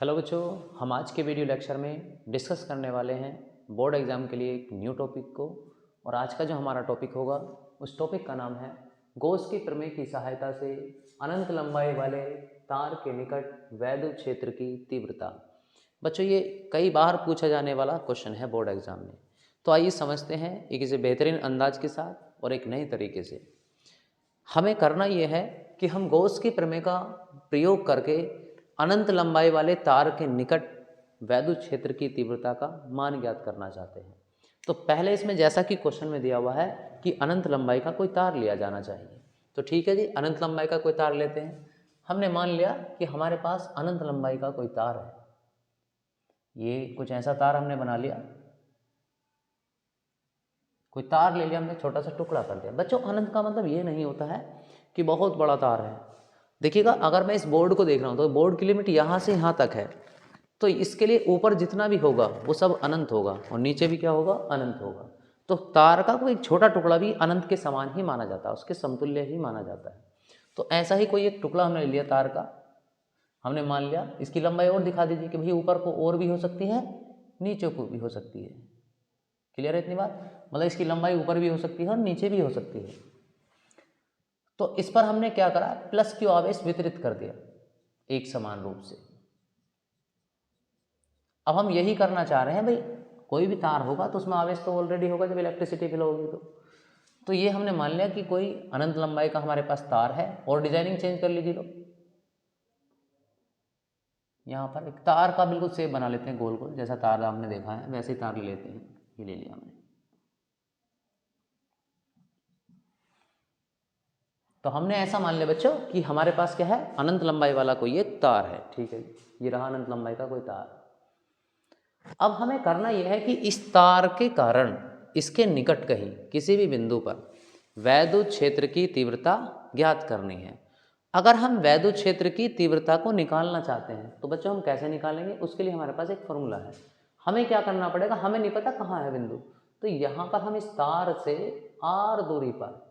Hello बच्चों, हम आज के वीडियो लेक्चर में डिस्कस करने वाले हैं बोर्ड एग्ज़ाम के लिए एक न्यू टॉपिक को। और आज का जो हमारा टॉपिक होगा उस टॉपिक का नाम है गॉस की प्रमेय की सहायता से अनंत लंबाई वाले तार के निकट वैद्युत क्षेत्र की तीव्रता। बच्चों, ये कई बार पूछा जाने वाला क्वेश्चन है बोर्ड एग्ज़ाम में। तो आइए समझते हैं एक इसे बेहतरीन अंदाज के साथ और एक नए तरीके से। हमें करना ये है कि हम गॉस की प्रमेय का प्रयोग करके अनंत लंबाई वाले तार के निकट वैद्युत क्षेत्र की तीव्रता का मान ज्ञात करना चाहते हैं। तो पहले इसमें जैसा कि क्वेश्चन में दिया हुआ है कि अनंत लंबाई का कोई तार लिया जाना चाहिए, तो ठीक है जी, अनंत लंबाई का कोई तार लेते हैं। हमने मान लिया कि हमारे पास अनंत लंबाई का कोई तार है। ये कुछ ऐसा तार हमने बना लिया, कोई तार ले लिया हमने, छोटा सा टुकड़ा कर दिया। बच्चों, अनंत का मतलब ये नहीं होता है कि बहुत बड़ा तार है। देखिएगा, अगर मैं इस बोर्ड को देख रहा हूँ तो बोर्ड की लिमिट यहाँ से यहाँ तक है, तो इसके लिए ऊपर जितना भी होगा वो सब अनंत होगा और नीचे भी क्या होगा, अनंत होगा। तो तार का कोई छोटा टुकड़ा भी अनंत के समान ही माना जाता है, उसके समतुल्य ही माना जाता है। तो ऐसा ही कोई एक टुकड़ा हमने लिया तार का, हमने मान लिया। इसकी लंबाई और दिखा दीजिए कि भाई ऊपर को और भी हो सकती है, नीचे को भी हो सकती है। क्लियर है इतनी बात? मतलब इसकी लंबाई ऊपर भी हो सकती है और नीचे भी हो सकती है। तो इस पर हमने क्या करा, प्लस क्यू आवेश वितरित कर दिया एक समान रूप से। अब हम यही करना चाह रहे हैं, भाई कोई भी तार होगा तो उसमें आवेश तो ऑलरेडी होगा जब इलेक्ट्रिसिटी फ्लो होगी। तो ये हमने मान लिया कि कोई अनंत लंबाई का हमारे पास तार है। और डिजाइनिंग चेंज कर लीजिए लोग, यहाँ पर एक तार का बिल्कुल सेप बना लेते हैं, गोल गोल जैसा तार आपने देखा है वैसे ही तार ले लेते हैं। ये ले लिया हमने। तो हमने ऐसा मान लिया बच्चों कि हमारे पास क्या है, अनंत लंबाई वाला कोई एक तार है। ठीक है, ये रहा अनंत लंबाई का कोई तार। अब हमें करना यह है कि इस तार के कारण इसके निकट कहीं किसी भी बिंदु पर वैद्युत क्षेत्र की तीव्रता ज्ञात करनी है। अगर हम वैद्युत क्षेत्र की तीव्रता को निकालना चाहते हैं तो बच्चों हम कैसे निकालेंगे, उसके लिए हमारे पास एक फॉर्मूला है। हमें क्या करना पड़ेगा, हमें नहीं पता कहाँ है बिंदु, तो यहाँ पर हम इस तार से r दूरी पर,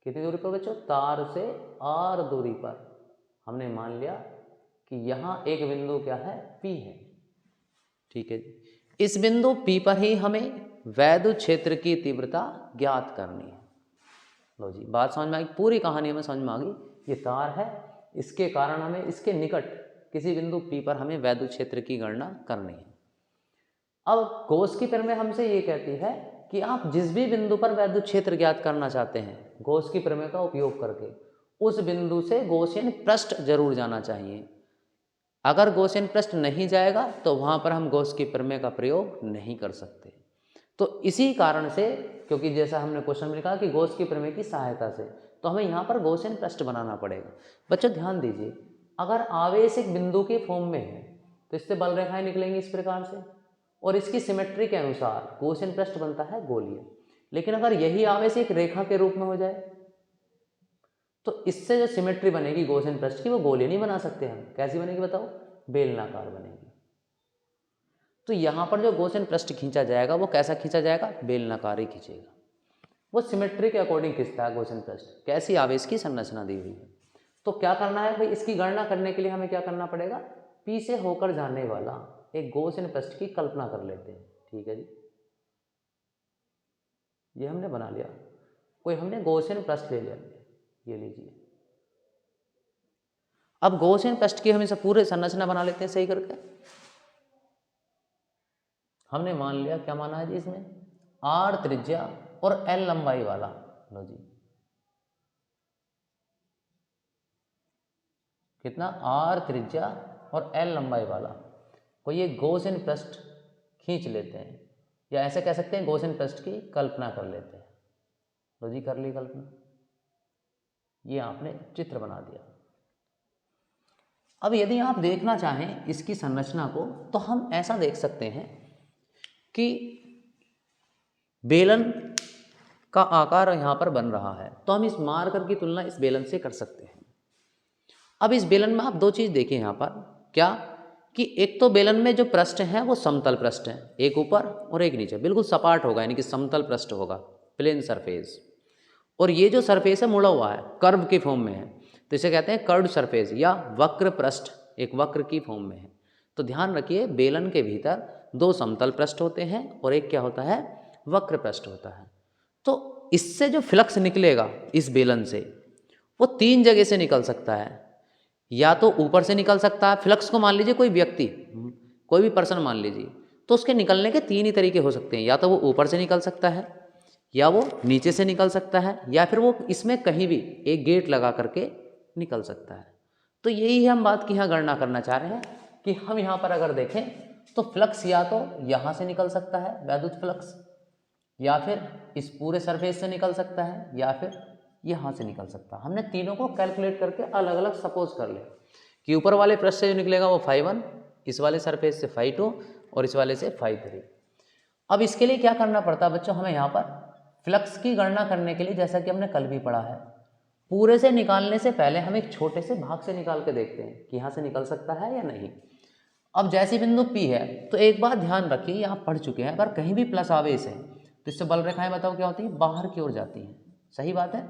कितनी दूरी पर बच्चों, तार से r दूरी पर हमने मान लिया कि यहाँ एक बिंदु क्या है, P है। ठीक है जी, इस बिंदु P पर ही हमें वैद्युत क्षेत्र की तीव्रता ज्ञात करनी है। लो जी, बात समझ में आ गई, पूरी कहानी हमें समझ में आ गई। ये तार है, इसके कारण हमें इसके निकट किसी बिंदु P पर हमें वैद्युत क्षेत्र की गणना करनी है। अब गॉस की प्रमेय हमसे ये कहती है कि आप जिस भी बिंदु पर वैद्युत क्षेत्र ज्ञात करना चाहते हैं, गॉस की प्रमेय का उपयोग करके उस बिंदु से गॉसियन पृष्ठ जरूर जाना चाहिए। अगर गॉसियन पृष्ठ नहीं जाएगा तो वहाँ पर हम गॉस की प्रमेय का प्रयोग नहीं कर सकते। तो इसी कारण से, क्योंकि जैसा हमने क्वेश्चन में लिखा कि गॉस की प्रमेय की सहायता से, तो हमें यहाँ पर गॉसियन पृष्ठ बनाना पड़ेगा। बच्चों ध्यान दीजिए, अगर आवेश एक बिंदु के फॉर्म में है तो इससे बल रेखाएं निकलेंगी इस प्रकार से, और इसकी सिमेट्री के अनुसार गॉसियन पृष्ठ बनता है गोलीय। लेकिन अगर यही आवेश एक रेखा के रूप में हो जाए तो इससे जो सिमेट्री बनेगी गॉसियन पृष्ठ की, वो गोलीय नहीं बना सकते हम। कैसी बनेगी बताओ, बेलनाकार बनेगी। तो यहाँ पर जो गॉसियन पृष्ठ खींचा जाएगा वो कैसा खींचा जाएगा, बेलनाकार ही खींचेगा। वो सिमेट्री के अकॉर्डिंग खींचता है गॉसियन पृष्ठ, कैसी आवेश की संरचना दी हुई है। तो क्या करना है भाई, इसकी गणना करने के लिए हमें क्या करना पड़ेगा, P से होकर जाने वाला एक गॉसियन पृष्ठ की कल्पना कर लेते हैं। ठीक है जी, ये हमने बना लिया, कोई हमने गॉसियन पृष्ठ ले लिया, ये लीजिए। अब गॉसियन पृष्ठ की हम इसे पूरे संरचना बना लेते हैं सही करके। हमने मान लिया, क्या माना है जी इसमें, r त्रिज्या और l लंबाई वाला। लो जी, कितना, r त्रिज्या और l लंबाई वाला कोई एक गॉसियन पृष्ठ खींच लेते हैं, या ऐसे कह सकते हैं गॉसियन पृष्ठ की कल्पना कर लेते हैं। लो जी, कर ली कल्पना, ये आपने चित्र बना दिया। अब यदि आप देखना चाहें इसकी संरचना को तो हम ऐसा देख सकते हैं कि बेलन का आकार यहाँ पर बन रहा है, तो हम इस मार्कर की तुलना इस बेलन से कर सकते हैं। अब इस बेलन में आप दो चीज़ देखें यहाँ पर, क्या कि एक तो बेलन में जो पृष्ठ है वो समतल पृष्ठ है, एक ऊपर और एक नीचे, बिल्कुल सपाट होगा, यानी कि समतल पृष्ठ होगा, प्लेन सरफेस। और ये जो सरफेस है मुड़ा हुआ है, कर्व के फॉर्म में है, तो इसे कहते हैं कर्व्ड सरफेस या वक्र पृष्ठ एक वक्र की फॉर्म में है। तो ध्यान रखिए बेलन के भीतर 2 समतल पृष्ठ होते हैं और एक क्या होता है, वक्र पृष्ठ होता है। तो इससे जो फ्लक्स निकलेगा इस बेलन से, वो 3 जगह से निकल सकता है। या तो ऊपर से निकल सकता है, फ्लक्स को मान लीजिए कोई व्यक्ति, कोई भी पर्सन मान लीजिए, तो उसके निकलने के 3 ही तरीके हो सकते हैं। या तो वो ऊपर से निकल सकता है, या वो नीचे से निकल सकता है, या फिर वो इसमें कहीं भी एक गेट लगा करके निकल सकता है। तो यही हम बात की यहाँ गणना करना चाह रहे हैं कि हम यहाँ पर अगर देखें तो फ्लक्स या तो यहाँ से निकल सकता है वैद्युत फ्लक्स, या फिर इस पूरे सरफेस से निकल सकता है, या फिर यहाँ से निकल सकता है। हमने तीनों को कैलकुलेट करके अलग अलग सपोज कर लिया कि ऊपर वाले पृष्ठ से जो निकलेगा वो φ1, इस वाले सरफेस से φ2 और इस वाले से φ3। अब इसके लिए क्या करना पड़ता है बच्चों, हमें यहाँ पर फ्लक्स की गणना करने के लिए, जैसा कि हमने कल भी पढ़ा है, पूरे से निकालने से पहले हम एक छोटे से भाग से निकाल के देखते हैं कि यहाँ से निकल सकता है या नहीं। अब जैसी बिंदु P है तो एक बात ध्यान रखिए, यहाँ पढ़ चुके हैं, अगर कहीं भी प्लस आवेश है तो इससे बल रेखाएं बताओ क्या होती है, बाहर की ओर जाती हैं। सही बात है।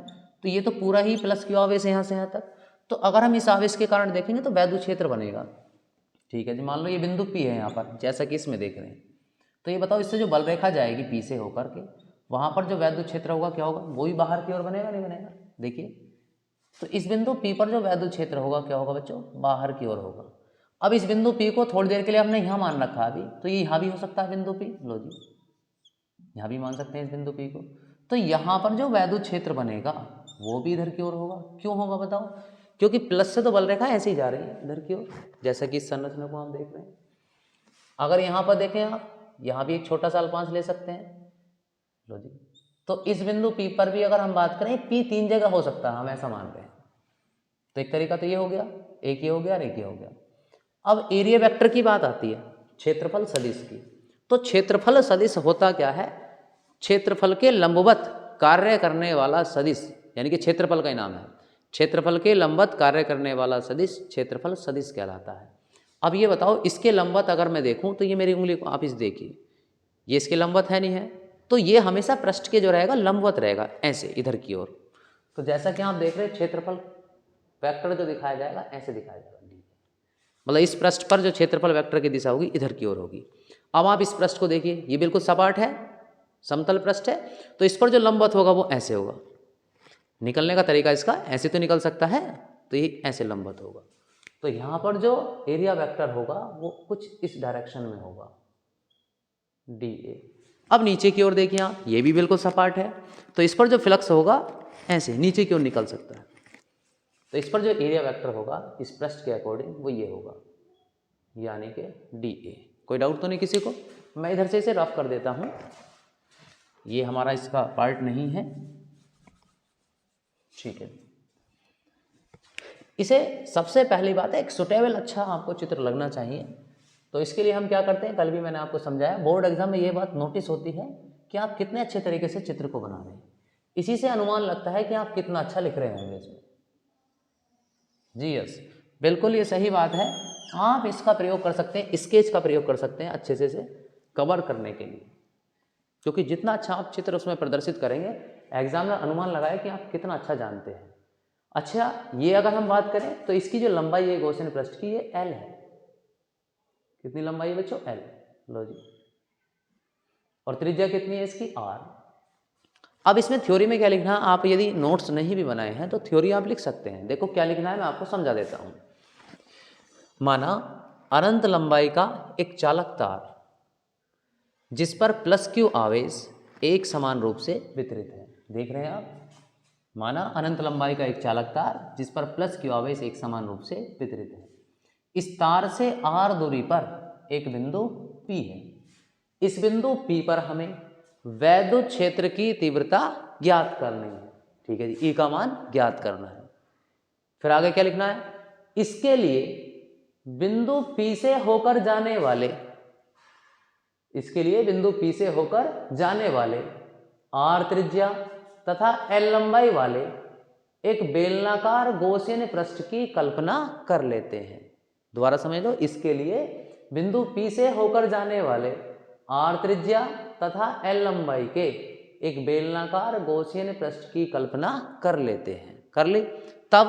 तो ये तो पूरा ही प्लस क्यू आवेश है यहाँ से यहाँ तक। तो अगर हम इस आवेश के कारण देखेंगे तो वैद्युत क्षेत्र बनेगा। ठीक है जी, मान लो ये बिंदु P है यहाँ पर, जैसा कि इसमें देख रहे हैं। तो ये बताओ इससे जो बल रेखा जाएगी P से होकर के, वहाँ पर जो वैद्युत क्षेत्र होगा क्या होगा, वो भी बाहर की ओर बनेगा नहीं बनेगा। देखिए तो इस बिंदु P पर जो वैद्युत क्षेत्र होगा क्या होगा बच्चों, बाहर की ओर होगा। अब इस बिंदु P को थोड़ी देर के लिए हमने यहाँ मान रखा अभी, तो ये यहाँ भी हो सकता है बिंदु P, लो जी यहाँ भी मान सकते हैं इस बिंदु P को। तो यहाँ पर जो वैद्युत क्षेत्र बनेगा वो भी इधर की ओर होगा। क्यों होगा बताओ, क्योंकि प्लस से तो बल रेखा ऐसे ही जा रही है इधर की ओर, जैसा कि इस संरचना को हम देख रहे हैं। अगर यहाँ पर देखें आप, यहाँ भी एक छोटा सा अल्पांश ले सकते हैं, लो जी। तो इस बिंदु P पर भी अगर हम बात करें, P 3 जगह हो सकता है, हम ऐसा मान रहे हैं। तो एक तरीका तो ये हो गया, एक ये हो गया और एक ये हो गया। अब एरिया वेक्टर की बात आती है, क्षेत्रफल सदिश की। तो क्षेत्रफल सदिश होता क्या है, क्षेत्रफल के लंबवत कार्य करने वाला सदिश, यानी कि क्षेत्रफल का ही नाम है। क्षेत्रफल के लंबवत कार्य करने वाला सदिश क्षेत्रफल सदिश कहलाता है। अब ये बताओ इसके लंबवत अगर मैं देखूं तो ये मेरी उंगली को आप इस देखिए, ये इसके लंबवत है नहीं है, तो ये हमेशा पृष्ठ के जो रहेगा लंबवत रहेगा, ऐसे इधर की ओर। तो जैसा कि आप देख रहे हैं क्षेत्रफल वेक्टर जो दिखाया जाएगा ऐसे दिखाया जाएगा, मतलब इस पृष्ठ पर जो क्षेत्रफल वेक्टर की दिशा होगी इधर की ओर होगी। अब आप इस पृष्ठ को देखिए, ये बिल्कुल सपाट है, समतल पृष्ठ है, तो इस पर जो लंबवत होगा वो ऐसे होगा। निकलने का तरीका इसका ऐसे तो निकल सकता है, तो ये ऐसे लंबवत होगा। तो यहाँ पर जो एरिया वेक्टर होगा वो कुछ इस डायरेक्शन में होगा, DA। अब नीचे की ओर देखिए आप, ये भी बिल्कुल सपाट है, तो इस पर जो फ्लक्स होगा ऐसे नीचे की ओर निकल सकता है। तो इस पर जो एरिया वेक्टर होगा इस पृष्ठ के अकॉर्डिंग वो ये होगा, यानी कि DA। कोई डाउट तो नहीं किसी को? मैं इधर से इसे रफ कर देता हूँ, ये हमारा इसका पार्ट नहीं है, ठीक है। इसे सबसे पहली बात है एक सुटेबल अच्छा आपको चित्र लगना चाहिए। तो इसके लिए हम क्या करते हैं, कल भी मैंने आपको समझाया, बोर्ड एग्जाम में ये बात नोटिस होती है कि आप कितने अच्छे तरीके से चित्र को बना रहे हैं। इसी से अनुमान लगता है कि आप कितना अच्छा लिख रहे होंगे इसमें। जी यस, बिल्कुल ये सही बात है। आप इसका प्रयोग कर सकते हैं, स्केच का प्रयोग कर सकते हैं अच्छे से कवर करने के लिए, क्योंकि जितना अच्छा आप चित्र उसमें प्रदर्शित करेंगे, एग्जामिनर अनुमान लगाए कि आप कितना अच्छा जानते हैं। अच्छा, ये अगर हम बात करें तो इसकी जो लंबाई है गॉसियन पृष्ठ की, ये L है। कितनी लंबाई है बच्चों? L, लो जी। और त्रिज्या कितनी है इसकी? R। अब इसमें थ्योरी में क्या लिखना है, आप यदि नोट्स नहीं भी बनाए हैं तो थ्योरी आप लिख सकते हैं। देखो क्या लिखना है, मैं आपको समझा देता हूं। माना अनंत लंबाई का एक चालक तार जिस पर प्लस क्यू आवेश एक समान रूप से वितरित है। देख रहे हैं आप, माना अनंत लंबाई का एक चालक तार जिस पर प्लस क्यू आवेश एक समान रूप से वितरित है। इस तार से r दूरी पर एक बिंदु P है। इस बिंदु P पर हमें वैद्युत क्षेत्र की तीव्रता ज्ञात करनी है। ठीक है जी, E का मान ज्ञात करना है। फिर आगे क्या लिखना है, इसके लिए बिंदु P से होकर जाने वाले, इसके लिए बिंदु P से होकर जाने वाले R त्रिज्या तथा L लंबाई वाले एक बेलनाकार गॉसियन पृष्ठ की कल्पना कर लेते हैं। दोबारा समझ लो, इसके लिए बिंदु P से होकर जाने वाले R त्रिज्या तथा L लंबाई के एक बेलनाकार गॉसियन पृष्ठ की कल्पना कर लेते हैं। कर ली, तब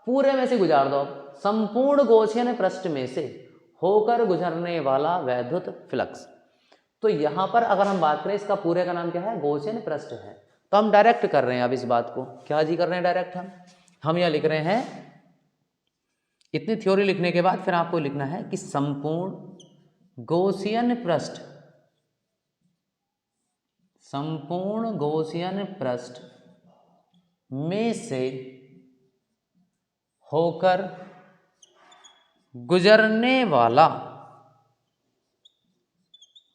पूरे में से गुजार दो, संपूर्ण गॉसियन पृष्ठ में से होकर गुजरने वाला वैद्युत फ्लक्स। तो यहाँ पर अगर हम बात करें, इसका पूरे का नाम क्या है, गॉसियन पृष्ठ है। तो हम डायरेक्ट कर रहे हैं अब इस बात को, क्या जी कर रहे हैं डायरेक्ट हम यह लिख रहे हैं, इतनी थ्योरी लिखने के बाद फिर आपको लिखना है कि संपूर्ण गॉसियन पृष्ठ, संपूर्ण गॉसियन पृष्ठ में से होकर गुजरने वाला,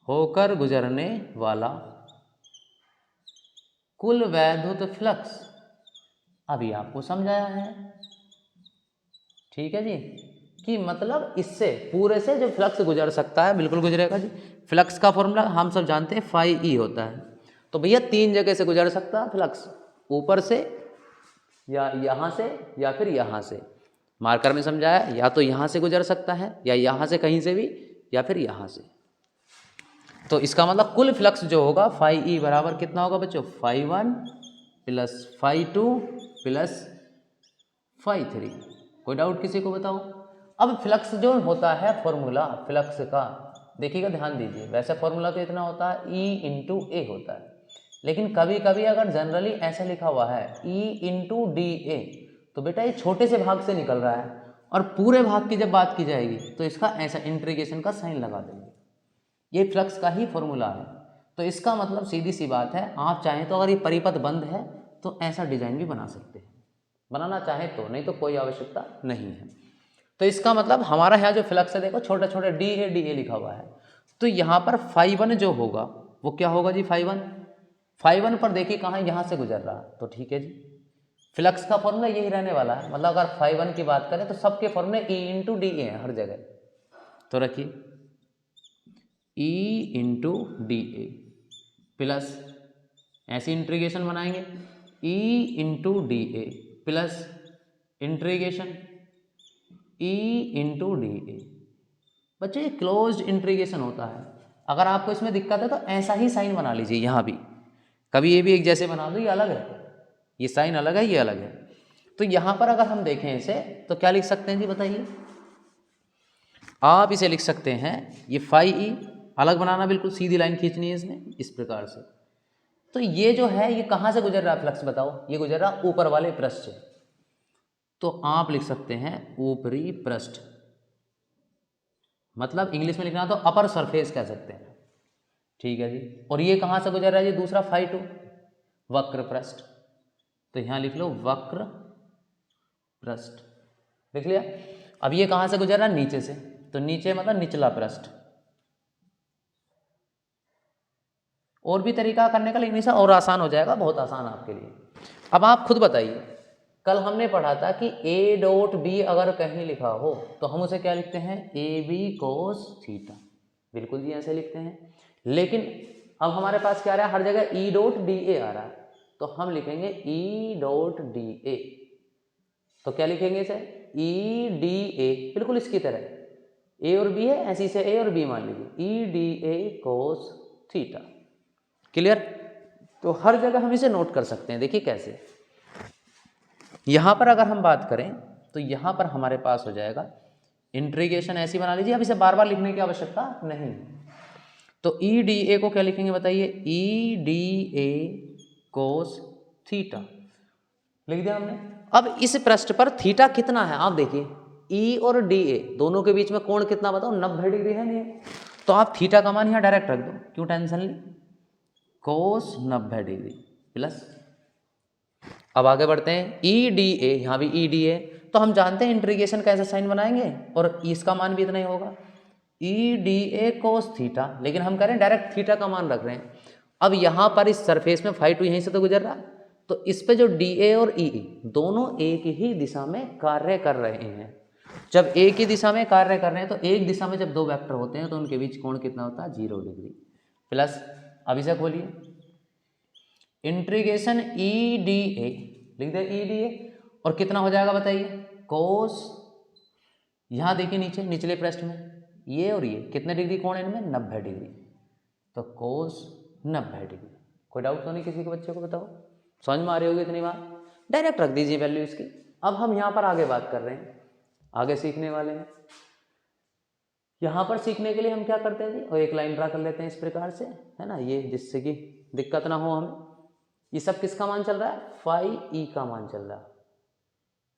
होकर गुजरने वाला कुल वैद्युत फ्लक्स। अभी आपको समझाया है, ठीक है जी, कि मतलब इससे पूरे से जो फ्लक्स गुजर सकता है बिल्कुल गुजरेगा जी। फ्लक्स का फॉर्मूला हम सब जानते हैं, फाई ई होता है। तो भैया 3 जगह से गुजर सकता है फ्लक्स, ऊपर से या यहाँ से या फिर यहाँ से। मार्कर में समझाया, या तो यहाँ से गुजर सकता है या यहाँ से कहीं से भी या फिर यहाँ से। तो इसका मतलब कुल फ्लक्स जो होगा फाई ई बराबर कितना होगा बच्चों, phi 1 plus phi 2 plus phi 3। कोई डाउट किसी को बताओ। अब फ्लक्स जो होता है फॉर्मूला फ्लक्स का, देखिएगा ध्यान दीजिए, वैसे फॉर्मूला तो इतना होता है E इंटू ए होता है, लेकिन कभी कभी अगर जनरली ऐसा लिखा हुआ है E इंटू डी ए, तो बेटा ये छोटे से भाग से निकल रहा है, और पूरे भाग की जब बात की जाएगी तो इसका ऐसा इंटीग्रेशन का साइन लगा देंगे। ये फ्लक्स का ही फॉर्मूला है। तो इसका मतलब सीधी सी बात है, आप चाहें तो अगर ये परिपथ बंद है तो ऐसा डिजाइन भी बना सकते हैं, बनाना चाहे तो, नहीं तो कोई आवश्यकता नहीं है। तो इसका मतलब हमारा यहाँ जो फ्लक्स है देखो, छोटे छोटे डी ए लिखा हुआ है। तो यहाँ पर फाई 1 जो होगा वो क्या होगा जी, फाई 1 पर देखिए कहाँ, यहाँ से गुजर रहा, तो ठीक है जी। फ्लक्स का फॉर्मूला यही रहने वाला है, मतलब अगर फाई 1 की बात करें तो सबके फॉर्मूले E इंटू डी ए है हर जगह। तो रखिए E इंटू डी ए प्लस, ऐसी इंटीग्रेशन बनाएंगे E इंटू डी ए plus integration E into D ए। बच्चों ये क्लोज्ड इंटीग्रेशन होता है। अगर आपको इसमें दिक्कत है तो ऐसा ही साइन बना लीजिए, यहाँ भी कभी ये भी एक जैसे बना दो, ये अलग है, ये साइन अलग है, ये अलग है। तो यहाँ पर अगर हम देखें इसे तो क्या लिख सकते हैं जी बताइए, आप इसे लिख सकते हैं, ये फाई ई अलग बनाना, बिल्कुल सीधी लाइन खींचनी है इसमें इस प्रकार से। तो ये जो है ये कहाँ से गुजर रहा है फ्लक्स बताओ, ये गुजर रहा ऊपर वाले पृष्ठ से। तो आप लिख सकते हैं ऊपरी पृष्ठ, मतलब इंग्लिश में लिखना तो अपर सरफेस कह सकते हैं, ठीक है जी। और ये कहाँ से गुजर रहा है जी, दूसरा फाई 2 वक्र पृष्ठ। तो यहाँ लिख लो वक्र पृष्ठ, लिख लिया। अब ये कहाँ से गुजर रहा है, नीचे से, तो नीचे मतलब निचला पृष्ठ। और भी तरीका करने का, लेकिन इसे और आसान हो जाएगा, बहुत आसान आपके लिए। अब आप खुद बताइए, कल हमने पढ़ा था कि A डॉट B अगर कहीं लिखा हो तो हम उसे क्या लिखते हैं, AB cos थीटा, बिल्कुल जी ऐसे लिखते हैं। लेकिन अब हमारे पास क्या आ रहा है, हर जगह E डॉट DA आ रहा है, तो हम लिखेंगे E डॉट DA। तो क्या लिखेंगे इसे, EDA, बिल्कुल इसकी तरह A और B है, ऐसी से A और B मान लीजिए, EDA cos थीटा। क्लियर। तो हर जगह हम इसे नोट कर सकते हैं, देखिए कैसे। यहाँ पर अगर हम बात करें तो यहाँ पर हमारे पास हो जाएगा इंटीग्रेशन, ऐसी बना लीजिए, अब इसे बार बार लिखने की आवश्यकता नहीं। तो EDA को क्या लिखेंगे बताइए, EDA cos थीटा लिख दिया हमने। अब इस पृष्ठ पर थीटा कितना है आप देखिए, E और DA दोनों के बीच में कोण कितना बताओ, 90 डिग्री है नहीं। तो आप थीटा का मान यहाँ डायरेक्ट रख दो, क्यों टेंशन ली, कोस 90 डिग्री प्लस। अब आगे बढ़ते हैं, EDA, यहाँ भी EDA, तो हम जानते हैं इंटीग्रेशन का ऐसा साइन बनाएंगे और इसका मान भी इतना ही होगा, EDA cos थीटा, लेकिन हम कह रहे हैं डायरेक्ट थीटा का मान रख रहे हैं। अब यहाँ पर इस सरफेस में फाई 2 यहीं से तो गुजर रहा, तो इस पे जो DA और EE दोनों एक ही दिशा में कार्य कर रहे हैं। जब एक ही दिशा में कार्य कर रहे हैं तो एक दिशा में जब दो वेक्टर होते हैं तो उनके बीच कोण कितना होता है, 0 डिग्री प्लस। अब इसे खोलिए, इंटीग्रेशन EDA लिख दे, EDA, और कितना हो जाएगा बताइए, कोस, यहाँ देखिए नीचे निचले पृष्ठ में ये और ये कितने डिग्री कोण है इनमें, 90 डिग्री, तो कोस 90 डिग्री। कोई डाउट तो नहीं किसी को, बच्चे को बताओ, समझ में आ रही होगी इतनी बात, डायरेक्ट रख दीजिए वैल्यू इसकी। अब हम यहाँ पर आगे बात कर रहे हैं, आगे सीखने वाले हैं। यहाँ पर सीखने के लिए हम क्या करते हैं जी, और एक लाइन ड्रा कर लेते हैं इस प्रकार से, है ना, ये जिससे कि दिक्कत ना हो हमें। ये सब किसका मान चल रहा है, फाई ई का मान चल रहा है।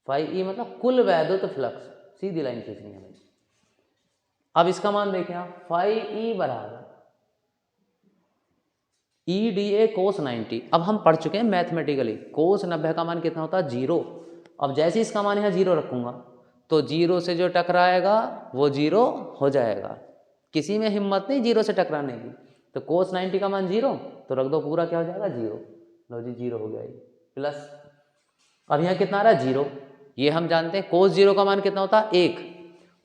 फाई ई मतलब कुल वैद्युत फ्लक्स, सीधी लाइन खींचनी है भाई। अब इसका मान देखें आप, फाई ई बराबर ई डी ए कोस 90। अब हम पढ़ चुके हैं मैथमेटिकली कोस 90 का मान कितना होता है, 0। अब जैसे इसका मान यहाँ 0 रखूंगा तो 0 से जो टकराएगा वो 0 हो जाएगा। किसी में हिम्मत नहीं 0 से टकराने की। तो कोस 90 का मान 0, तो रख दो पूरा क्या हो जाएगा 0। लो जी 0 हो गया ये, प्लस अब यहाँ कितना आ रहा है 0। ये हम जानते हैं कोस 0 का मान कितना होता है 1।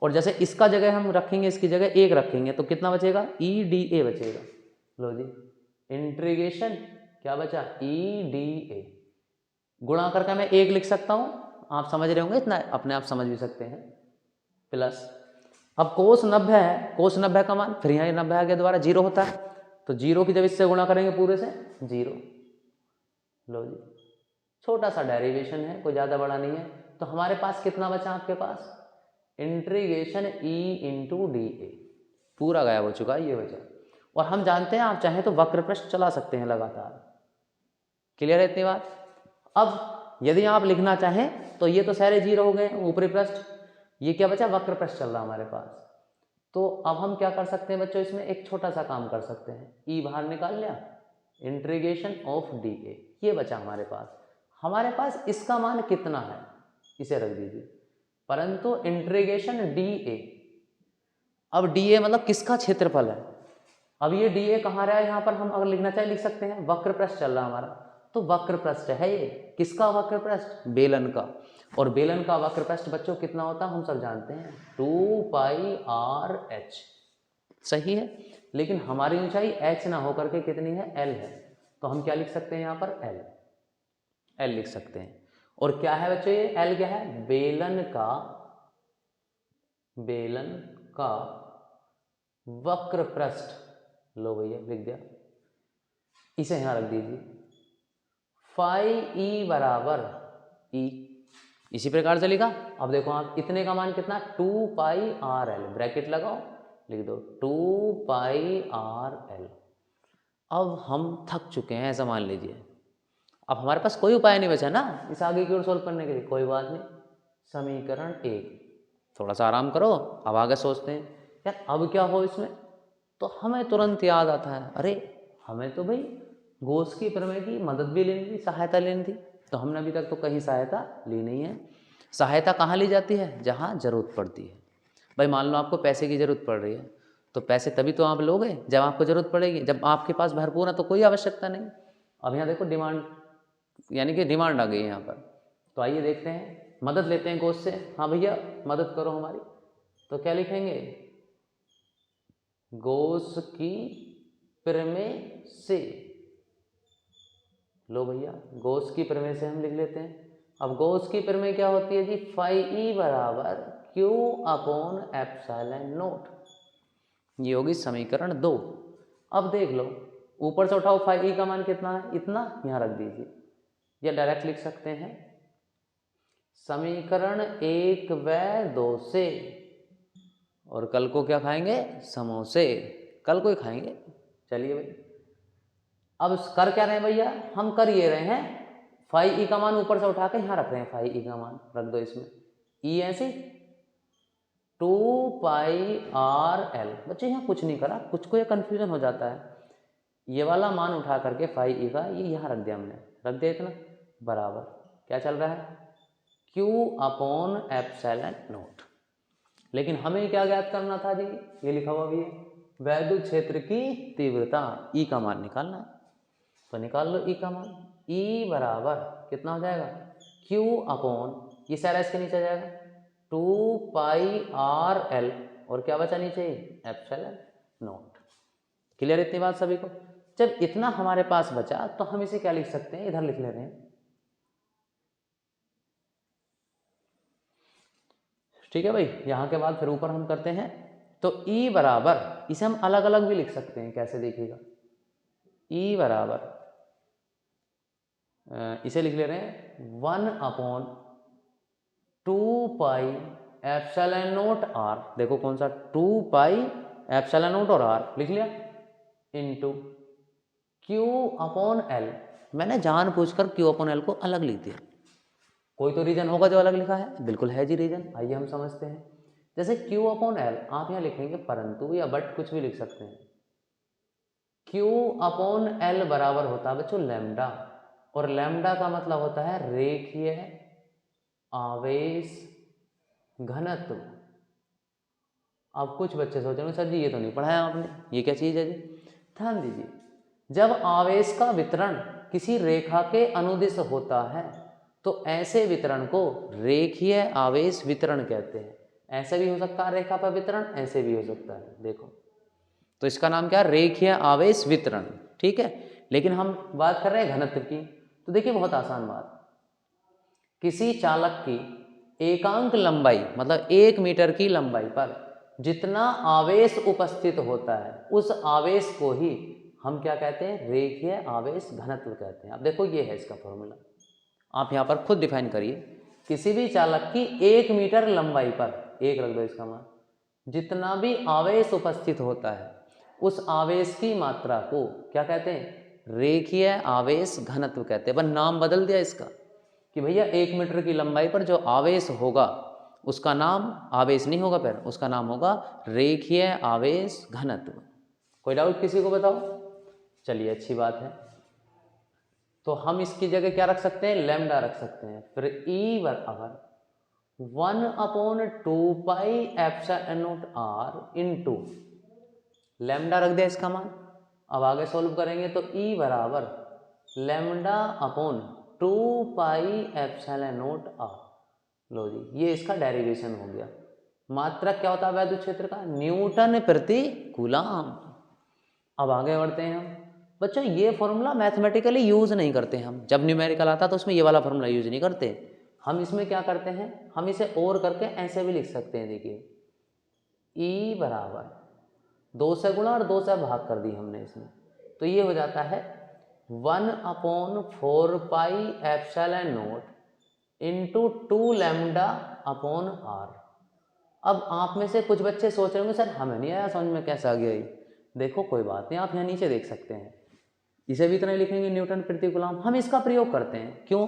और जैसे इसका जगह हम रखेंगे, इसकी जगह 1 रखेंगे तो कितना बचेगा, ई डी ए बचेगा। लो जी इंटीग्रेशन क्या बचा, ई डी ए, गुणा करके मैं 1 लिख सकता हूँ, आप समझ रहे होंगे इतना, अपने आप समझ भी सकते हैं, प्लस अब कोस 90 है, कोस 90 का मान फिर यहाँ 90 के द्वारा 0 होता है, तो 0 की जब इससे गुणा करेंगे पूरे से 0। लो जी छोटा सा डेरिवेशन है, कोई ज़्यादा बड़ा नहीं है। तो हमारे पास कितना बचा आपके पास, integration E into D A, पूरा गायब हो चुका है, ये बचा। और हम जानते हैं आप चाहें तो वक्र पृष्ठ चला सकते हैं लगातार। क्लियर है इतनी बात। अब यदि आप लिखना चाहें तो ये तो सारे 0 हो गए ऊपरी पृष्ठ, ये क्या बचा, वक्र पृष्ठ चल रहा हमारे पास। तो अब हम क्या कर सकते हैं बच्चों, इसमें एक छोटा सा काम कर सकते हैं, ई बाहर निकाल लिया, इंटीग्रेशन ऑफ डी ए, ये बचा हमारे पास। हमारे पास इसका मान कितना है इसे रख दीजिए, परंतु इंटीग्रेशन डी ए, अब डी ए मतलब किसका क्षेत्रफल है। अब ये डी ए कहाँ रहा है, यहाँ पर हम अगर लिखना चाहे लिख सकते हैं, वक्र पृष्ठ चल रहा हमारा, तो वक्र पृष्ठ है ये, किसका वक्र पृष्ठ, बेलन का। और बेलन का वक्र पृष्ठ बच्चों कितना होता है हम सब जानते हैं, 2 पाई आर एच, सही है। लेकिन हमारी ऊंचाई एच ना होकर के कितनी है, एल है, तो हम क्या लिख सकते हैं यहाँ पर, एल, एल लिख सकते हैं। और क्या है बच्चों ये एल क्या है, बेलन का वक्र पृष्ठ। लो भैया लिख दिया, इसे यहां रख दीजिए, फाई ई बराबर ई, इसी प्रकार से लिखा। अब देखो आप इतने का मान कितना, 2 पाई आर एल, ब्रैकेट लगाओ लिख दो 2 पाई आर एल। अब हम थक चुके हैं ऐसा मान लीजिए, अब हमारे पास कोई उपाय नहीं बचा ना इस आगे की ओर सोल्व करने के लिए, कोई बात नहीं, समीकरण 1, थोड़ा सा आराम करो, अब आगे सोचते हैं यार अब क्या हो इसमें। तो हमें तुरंत याद आता है, अरे हमें तो भाई गोस की प्रमेय की मदद भी लेनी थी, सहायता लेनी थी, तो हमने अभी तक तो कहीं सहायता ली नहीं है। सहायता कहाँ ली जाती है, जहाँ ज़रूरत पड़ती है। भाई मान लो आपको पैसे की ज़रूरत पड़ रही है, तो पैसे तभी तो आप लोगे जब आपको ज़रूरत पड़ेगी, जब आपके पास भरपूर है तो कोई आवश्यकता नहीं। अब यहाँ देखो डिमांड, यानी कि डिमांड आ गई है यहाँ पर। तो आइए देखते हैं, मदद लेते हैं गोस से, हाँ भैया मदद करो हमारी। तो क्या लिखेंगे, गोस की प्रमेय से, लो भैया गोस की प्रमेय से हम लिख लेते हैं। अब गोस की प्रमेय क्या होती है जी, फाई ई बराबर क्यू अपॉन एप्सिलॉन नोट, ये होगी समीकरण 2। अब देख लो ऊपर से उठाओ, फाई ई का मान कितना है, इतना, यहाँ रख दीजिए, या डायरेक्ट लिख सकते हैं समीकरण 1 व 2 से, और कल को क्या खाएंगे, समोसे, कल को ही खाएंगे। चलिए भाई अब कर क्या रहे हैं भैया, हम कर ये रहे हैं, फाई ई का मान ऊपर से उठा के यहाँ रख रहे हैं, फाई ई का मान रख दो इसमें, ई ऐसे 2 पाई आर एल। बच्चे यहाँ कुछ नहीं करा, कुछ को ये कन्फ्यूजन हो जाता है, ये वाला मान उठा करके फाई ई का ये यहाँ रख दिया हमने, रख दिया इतना, बराबर क्या चल रहा है, Q अपॉन एप्सिलॉन नोट। लेकिन हमें क्या ज्ञात करना था जी, ये लिखा हुआ भी है, वैद्युत क्षेत्र की तीव्रता, ई का मान निकालना है, तो निकाल लो ई का मान, ई बराबर कितना हो जाएगा, Q अपॉन, ये सारा इसके नीचे आ जाएगा 2 पाई आर एल, और क्या बचा नीचे, एप्सिलॉन नोट। क्लियर इतनी बात सभी को। जब इतना हमारे पास बचा तो हम इसे क्या लिख सकते हैं, इधर लिख ले रहे हैं, ठीक है भाई। यहाँ के बाद फिर ऊपर हम करते हैं, तो E बराबर, इसे हम अलग अलग भी लिख सकते हैं, कैसे देखिएगा, E बराबर इसे लिख ले रहे हैं 1 upon 2 pi epsilon nought R, देखो कौन सा, 2 पाई एप्सिलॉन नोट और आर लिख लिया, इनटू क्यू अपॉन एल। मैंने जानबूझकर क्यू अपॉन एल को अलग लिख दिया। कोई तो रीजन होगा जो अलग लिखा है, बिल्कुल है जी रीजन, आइए हम समझते हैं। जैसे क्यू अपॉन एल आप यहाँ लिखेंगे परंतु या बट, कुछ भी लिख सकते हैं। क्यू अपॉन एल बराबर होता है बच्चों लैम्डा, और लैम्डा का मतलब होता है रेखीय आवेश घनत्व। अब कुछ बच्चे सोचेंगे सर जी ये तो नहीं पढ़ा है आपने, ये क्या चीज़ है जी? ध्यान दीजिए, जब आवेश का वितरण किसी रेखा के अनुदिश होता है तो ऐसे वितरण को रेखीय आवेश वितरण कहते हैं। ऐसे भी हो सकता है रेखा पर वितरण, ऐसे भी हो सकता है, देखो तो इसका नाम क्या, रेखीय आवेश वितरण, ठीक है। लेकिन हम बात कर रहे हैं घनत्व की, तो देखिए बहुत आसान बात, किसी चालक की एकांक लंबाई मतलब 1 मीटर की लंबाई पर जितना आवेश उपस्थित होता है उस आवेश को ही हम क्या कहते हैं, रेखीय आवेश घनत्व कहते हैं। अब देखो ये है इसका फॉर्मूला, आप यहाँ पर खुद डिफाइन करिए, किसी भी चालक की 1 मीटर लंबाई पर, 1 रख दो इसका मान, जितना भी आवेश उपस्थित होता है उस आवेश की मात्रा को क्या कहते हैं, रेखीय आवेश घनत्व कहते हैं। बस नाम बदल दिया इसका कि भैया 1 मीटर की लंबाई पर जो आवेश होगा उसका नाम आवेश नहीं होगा, फिर उसका नाम होगा रेखीय आवेश घनत्व। कोई डाउट किसी को बताओ? चलिए अच्छी बात है, तो हम इसकी जगह क्या रख सकते हैं, लैम्डा रख सकते हैं। फिर E बराबर 1/2 pi epsilon not R into lambda रख दिया इसका मान। अब आगे सॉल्व करेंगे तो E बराबर lambda upon 2 pi epsilon not R. लो जी ये इसका डेरिवेशन हो गया। मात्रक क्या होता है वैद्युत क्षेत्र का, न्यूटन प्रति कूलम। अब आगे बढ़ते हैं हम बच्चों, ये फॉर्मूला मैथमेटिकली यूज नहीं करते हम, जब न्यूमेरिकल आता तो उसमें ये वाला फॉर्मूला यूज नहीं करते हम। इसमें क्या करते हैं, हम इसे और करके ऐसे भी लिख सकते हैं, देखिए E बराबर 2 से गुणा और 2 से भाग कर दी हमने इसमें, तो ये हो जाता है 1/4 pi epsilon nought into 2 lambda upon R. अब आप में से कुछ बच्चे सोच रहे होंगे सर हमें नहीं आया समझ में, कैसे आ गया ये? देखो कोई बात नहीं, आप यहाँ नीचे देख सकते हैं, इसे भी इतना लिखेंगे न्यूटन प्रति कूलम। हम इसका प्रयोग करते हैं क्यों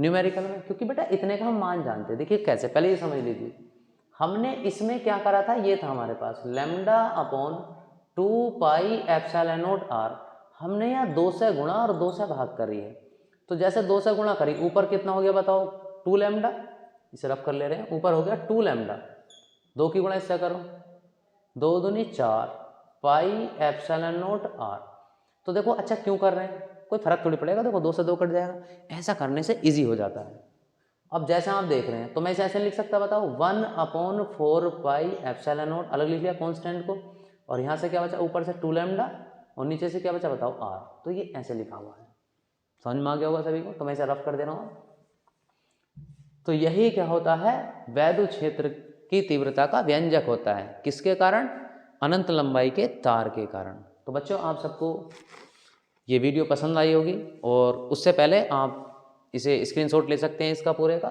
न्यूमेरिकल में, क्योंकि बेटा इतने का हम मान जानते हैं। देखिए कैसे, पहले ये समझ लीजिए, हमने इसमें क्या करा था, ये था हमारे पास lambda upon 2 pi epsilon not R, हमने यहाँ 2 से गुणा और 2 से भाग करी है। तो जैसे 2 से गुणा करी, ऊपर कितना हो गया बताओ, 2 लैम्डा, इसे रफ कर ले रहे हैं, ऊपर हो गया 2 लैम्डा, 2 की गुणा इससे करो, 2 दूनी 4 पाई एप्सिलॉन नॉट आर। तो देखो अच्छा क्यों कर रहे हैं, कोई फर्क थोड़ी पड़ेगा, देखो 2 से 2 कट जाएगा, ऐसा करने से इजी हो जाता है। अब जैसे आप देख रहे हैं तो मैं इसे ऐसे लिख सकता बताओ 1/4 पाई एप्सिलॉन नॉट, अलग लिख लिया कांस्टेंट को, और यहाँ से क्या बचा, ऊपर से 2 लैम्डा और नीचे से क्या बचा बताओ आर, तो ये ऐसे लिखा हुआ है। समझ में आ गया होगा सभी को, तो मैं इसे रफ कर दे रहा हूँ। तो यही क्या होता है, वैद्युत क्षेत्र की तीव्रता का व्यंजक होता है, किसके कारण, अनंत लंबाई के तार के कारण। तो बच्चों आप सबको ये वीडियो पसंद आई होगी, और उससे पहले आप इसे स्क्रीनशॉट ले सकते हैं इसका पूरे का।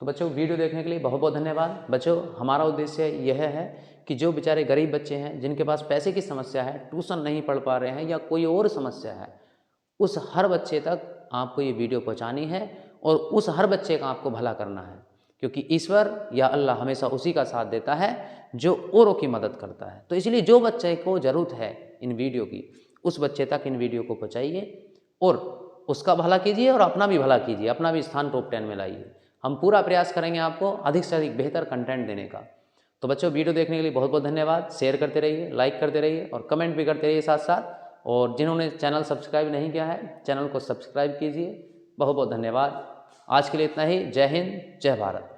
तो बच्चों वीडियो देखने के लिए बहुत बहुत धन्यवाद। बच्चों हमारा उद्देश्य यह है कि जो बेचारे गरीब बच्चे हैं, जिनके पास पैसे की समस्या है, ट्यूशन नहीं पढ़ पा रहे हैं या कोई और समस्या है, उस हर बच्चे तक आपको ये वीडियो पहुंचानी है और उस हर बच्चे का आपको भला करना है, क्योंकि ईश्वर या अल्लाह हमेशा उसी का साथ देता है जो औरों की मदद करता है। तो इसलिए जो बच्चे को ज़रूरत है इन वीडियो की, उस बच्चे तक इन वीडियो को पहुँचाइए और उसका भला कीजिए और अपना भी भला कीजिए, अपना भी स्थान टॉप 10 में लाइए। हम पूरा प्रयास करेंगे आपको अधिक से अधिक बेहतर कंटेंट देने का। तो बच्चों वीडियो देखने के लिए बहुत बहुत धन्यवाद। शेयर करते रहिए, लाइक करते रहिए और कमेंट भी करते रहिए साथ साथ। और जिन्होंने चैनल सब्सक्राइब नहीं किया है, चैनल को सब्सक्राइब कीजिए। बहुत बहुत धन्यवाद। आज के लिए इतना ही। जय हिंद, जय भारत।